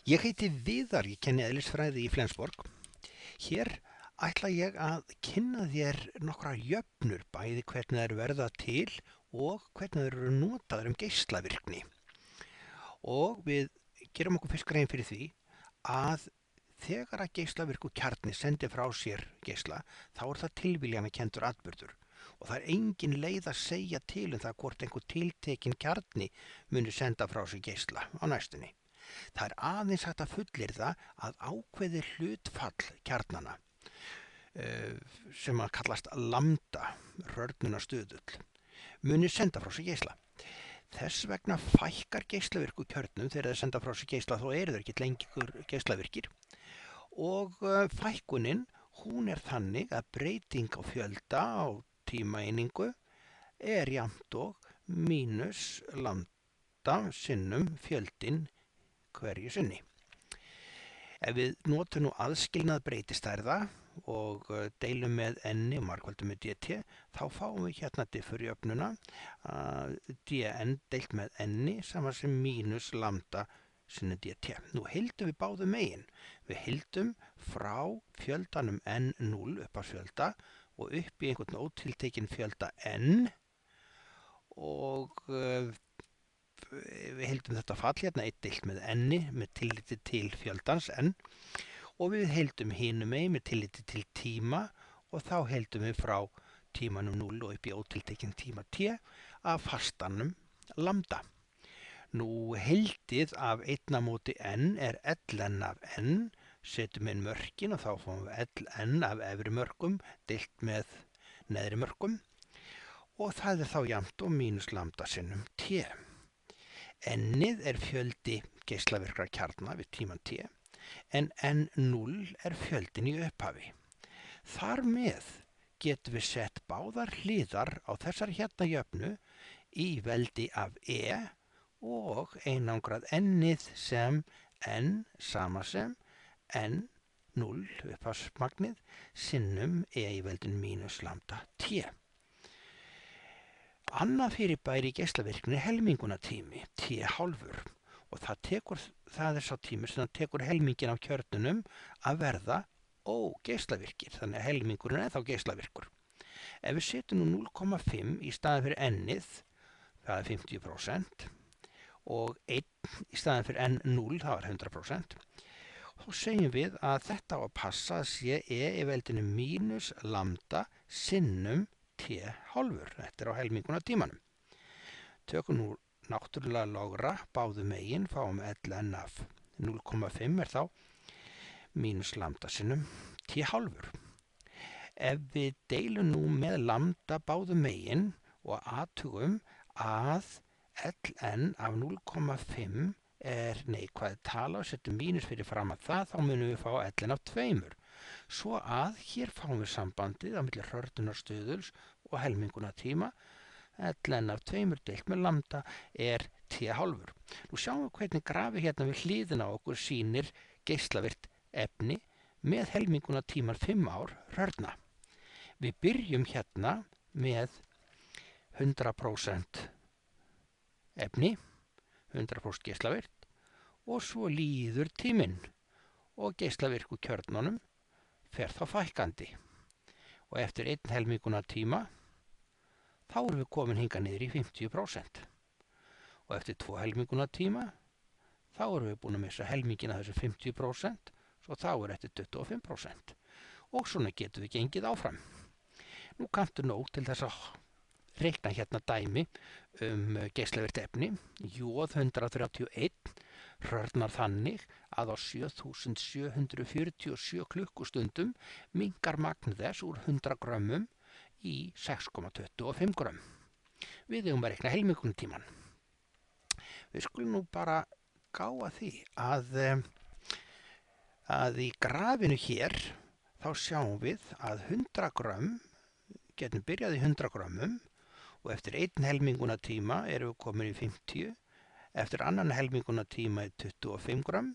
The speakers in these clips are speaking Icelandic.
Ég heiti Viðar, ég kenni eðlisfræði í Flensborg. Hér ætla ég að kynna þér nokkra jöfnur, bæði hvernig þær verða til og hvernig þær eru notaðar geislavirkni. Og við gerum okkur fyrst grein fyrir því að þegar að geislavirkur kjarni sendir frá sér geisla, þá er það tilviljanakenndur atburður. Og það er engin leið að segja til það hvort einhver tiltekinn kjarni muni senda frá sér geisla á næstunni. Það er aðeins hægt að fullyrða að ákveðið hlutfall kjarnanna, sem að kallast lambda, rörnunarstuðull, muni senda frá sér geisla. Þess vegna fækkar geislavirku kjörnum þegar þeir senda frá sér geisla, þó eru þeir ekki lengur geislavirkir. Og fækkunin, hún er þannig að breyting á fjölda á tímaeiningu er jafnt og mínus lambda sinnum fjöldin hverju sinni. Ef við notum nú aðskilnað breytistærða og deilum með n og margföldum með dt, þá fáum við hérna diffurjöfnuna dn deilt með n sama sem mínus lambda sinni dt. Nú heildum við báðum megin. Við heildum frá fjöldanum n0 upp á fjölda og upp í einhvern ótiltekinn fjölda n og við heildum þetta fall hérna 1 deilt með n með tilliti til fjöldans n og við heildum hinum megin með tilliti til tíma og þá heildum við frá tímanum 0 og upp í ótiltekinn tíma t af fastanum lambda. Nú heildið af 1 á móti n er ln af n, setjum inn mörkin og þá fáum við ln af efri mörkum deilt með neðri mörkum og það er þá jafnt og mínus lambda sinnum t. N-ið er fjöldi geislavirkra kjarna við tíman t, en N0 er fjöldin í upphafi. Þar með getum við sett báðar hliðar á þessar hérna jöfnu í veldi af e og einangrað N-ið sem N sama sem N0 upphafsmagnið sinnum e í veldin mínus lambda t. Annað fyrirbæri í geislavirkni er helmingunartími, t-hálfur, og það er sá tími sem það tekur helmingin af kjörnunum að verða ógeislavirkir, þannig að helmingurinn er þá geislavirkur. Ef við setjum nú 0,5 í staðinn fyrir n-ið, það er 50%, og 1 í staðinn fyrir n0, það er 100%, þá segjum við að þetta á að passa að sé e í veldinu mínus lambda sinnum t-hálfur, þetta er á helmingunartímanum. Tökum nú náttúrulega logra báðum megin, fáum ln af 0,5 er þá mínus lambda sinnum t-hálfur. Ef við deilum nú með lambda báðum megin og athugum að ln af 0,5 er neikvæð tala og setjum mínus fyrir fram að það, þá munum við fá ln af 2. Svo að hér fáum við sambandið á milli hrörnunarstöðuls og helmingunartíma. Ln af 2 deilt með lambda er t-hálfur. Nú sjáum við hvernig grafið hérna við hliðina á okkur sýnir geislavirkt efni með helmingunartíman 5 ár hrörna. Við byrjum hérna með 100% efni, 100% geislavirkt og svo líður tíminn og geislavirku kjörnunum fer þá fækkandi. Og eftir 1 helmingunartíma þá erum við komin hingað niður í 50%. Og eftir 2 helmingunartíma þá erum við búin að missa helmingina þessu 50%, svo þá er eftir 25%. Og svona getum við gengið áfram. Nú kanntu nóg til þess að reikna hérna dæmi geislavirkt efni. Jóð 131 hrörnar þannig að á 7747 klukkustundum minnkar magn þess úr 100 grömmum í 6,25 grömm. Við eigum að reikna helmingunartíman. Við skulum nú bara gá að því að í grafinu hér þá sjáum við að 100 grömm getum byrjað í 100 grömmum og eftir 1 helmingunartíma erum við komin í 50, eftir annan helmingunartíma í 25 grömm,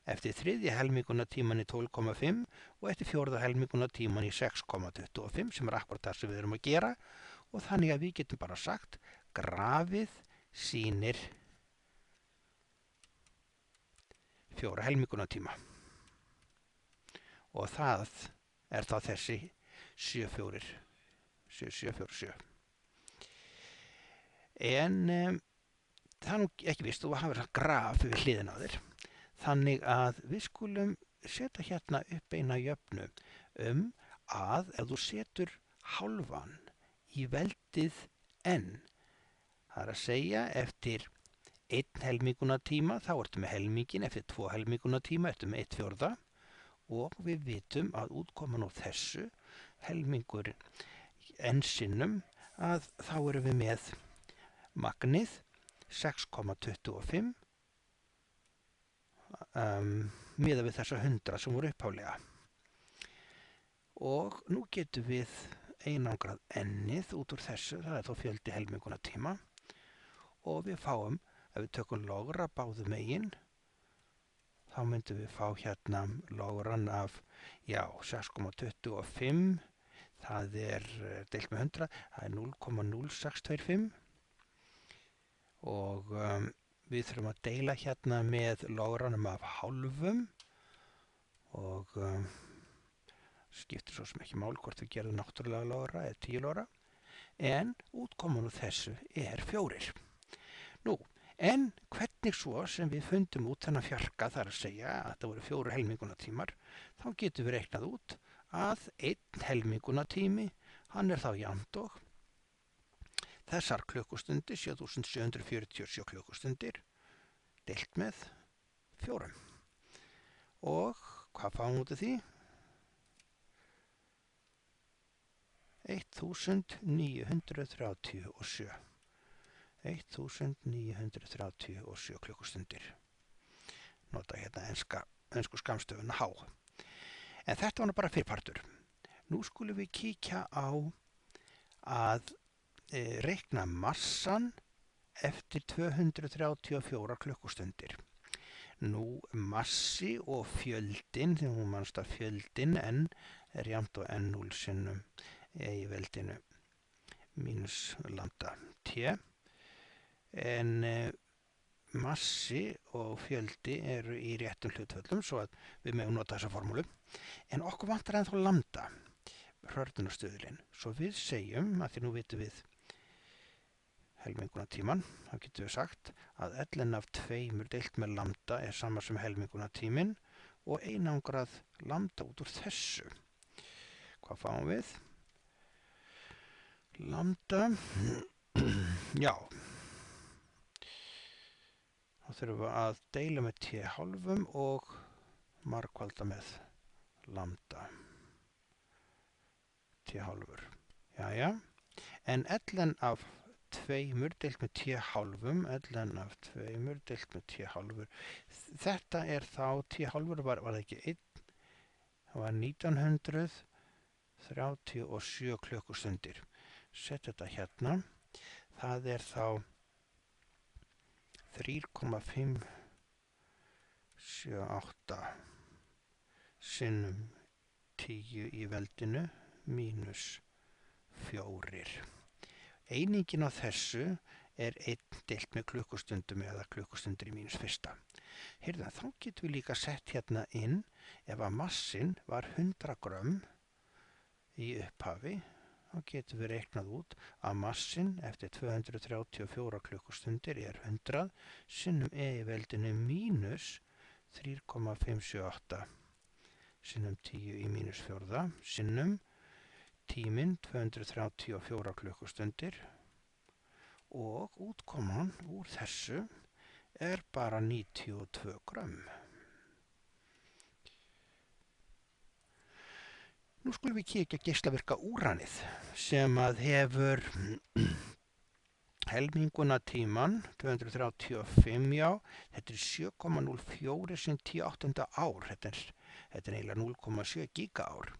eftir 3. helmingunartíman í 12,5 og eftir 4. helmingunartíman í 6,25 sem er akkurat það sem við erum að gera og þannig að við getum bara sagt grafið sýnir 4 helmingunartíma. Og það er þá þessi 7,4,7. En það er nú ekki víst, þú hafir graf við hliðina á þér. Þannig að við skulum setja hérna upp eina jöfnu að ef þú setur hálfan í veldið n, það er að segja eftir 1 helmingunartíma þá ertu með helmingin, eftir 2 helmingunartíma ertu með 1/4 og við vitum að útkoman á þessu helmingur n sinnum að þá erum við með magnið 6,25 miðað við þessa 100 sem voru upphaflega. Og nú getum við einangrað n-ið út úr þessu, það er þá fjöldi helmingunartíma og við fáum, ef við tökum logra báðum megin, þá myndum við fá hérna logran af 6,25, það er deilt með 100, það er 0,0625 og við þurfum að deila hérna með logranum af hálfum og skiptir svo sem ekki mál hvort við gerðum náttúrulega logra eða 10 logra, en útkoman úr þessu er 4. Nú, en hvernig svo sem við fundum út þennan fjarka, þar að segja að það voru 4 helmingunartímar, þá getum við reiknað út að 1 helmingunartími, hann er þá jafnt og þessar klukkustundir, 7747 klukkustundir, deilt með 4. Og hvað fáum við út af því? 1937. 1937 klukkustundir. Nota hérna ensku skammstöfuna H. En þetta var nú bara fyrirpartur. Nú skulum við kíkja á að reikna massan eftir 234 klukkustundir. Nú massi og fjöldin, þegar hún mannst að fjöldin n er jafnt og n0 sinnum í veldinu mínus lambda t. En massi og fjöldi eru í réttum hlutföllum svo að við megum nota þessa formúlu. En okkur vantar ennþá lambda, hrörnunarstöðulinn. Svo við segjum, að því nú vitum við helmingunartíman, þá getum við sagt að ln af 2 deilt með lambda er sama sem helmingunartímin og einangrað lambda út úr þessu. Hvað fáum við? Lambda, já, þá þurfum við að deila með t hálfum og margfalda með lambda t hálfur. Jæja, en ln af 2 deilt með t hálfum, ln af 2 deilt með t hálfur, þetta er þá, t hálfur var það ekki 1, það var 1937 klukkustundir. Sett þetta hérna, það er þá 3,578 sinnum 10 í veldinu mínus 4. Einingin á þessu er 1 deilt með klukkustundum eða klukkustundir í mínus 1. Heyrðu, þá getum við líka sett hérna inn ef að massin var 100 grömm í upphafi, þá getum við reiknað út að massin eftir 234 klukkustundir er 100 sinnum e í veldinu mínus 3,578 sinnum 10 í mínus 4 sinnum tíminn 234 klukkustundir og útkoman úr þessu er bara 92 grömm. Nú skulum við kíkja geislavirka úranið sem að hefur helmingunartíman 235, já, þetta er 7,04 sem 10/8 ár, þetta er eiginlega 0,7 gigaár.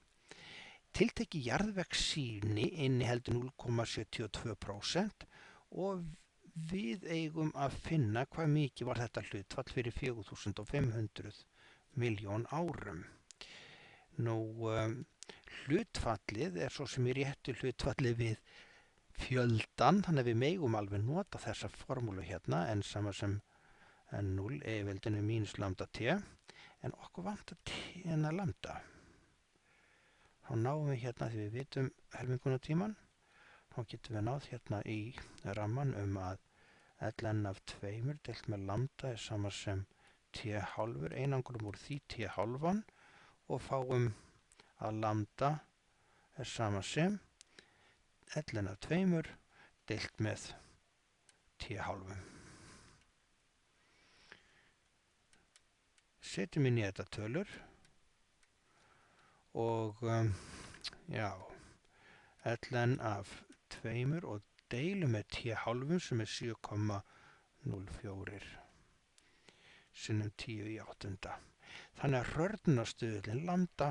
Tiltekið jarðvegssýni inniheldur 0,72% og við eigum að finna hvað mikið var þetta hlutfall fyrir 4500 miljón árum. Nú, hlutfallið er svo sem í réttu hlutfallið við fjöldan, þannig að við megum alveg nota þessa formúlu hérna, n en 0 e-veldinu mínus lambda t, en okkur vantar t en að lambda. Þá náum við hérna, því við vitum helmingunartíman, þá getum við náð hérna í ramman að ln af 2 deilt með lambda sama sem t hálfur, einangrum úr því t hálfan og fáum að lambda sama sem ln af 2 deilt með t hálfum. Setjum inn í þetta tölur og ln af 2 og deilum með t hálfum sem 7,04 sinnum 10 í 8. Þannig að hrörnunarstuðullinn lambda,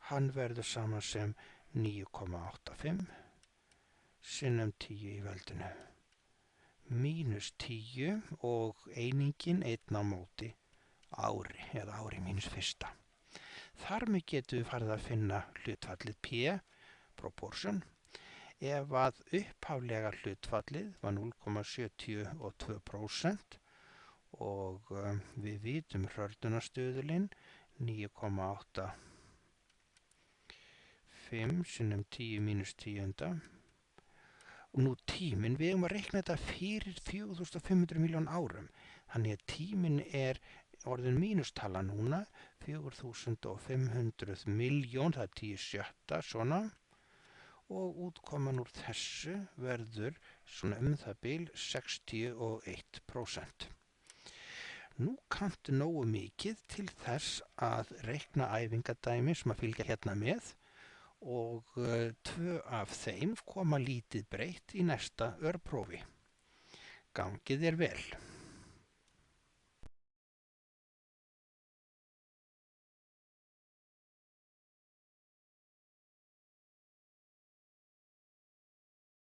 hann verður sama sem 9,85 sinnum 10 í veldinu. Mínus 10 og einingin 1 á móti ári, eða ári mínus 1. Þar með getum við farið að finna hlutfallið P, proportion, ef að upphaflega hlutfallið var 0,72% og við vitum hrörnunarstuðullinn 9,85 sinnum 10 mínus 10. Og nú tíminn, við að reikna þetta fyrir 4500 miljón árum. Þannig að tíminn orðin mínustala núna, 4500 miljón, það 10/7, svona. Og útkoman úr þessu verður svona það bil 61%. Nú kanntu nógu mikið til þess að reikna æfingadæmi sem að fylgja hérna með og 2 af þeim koma lítið breytt í næsta örprófi. Gangið þér vel!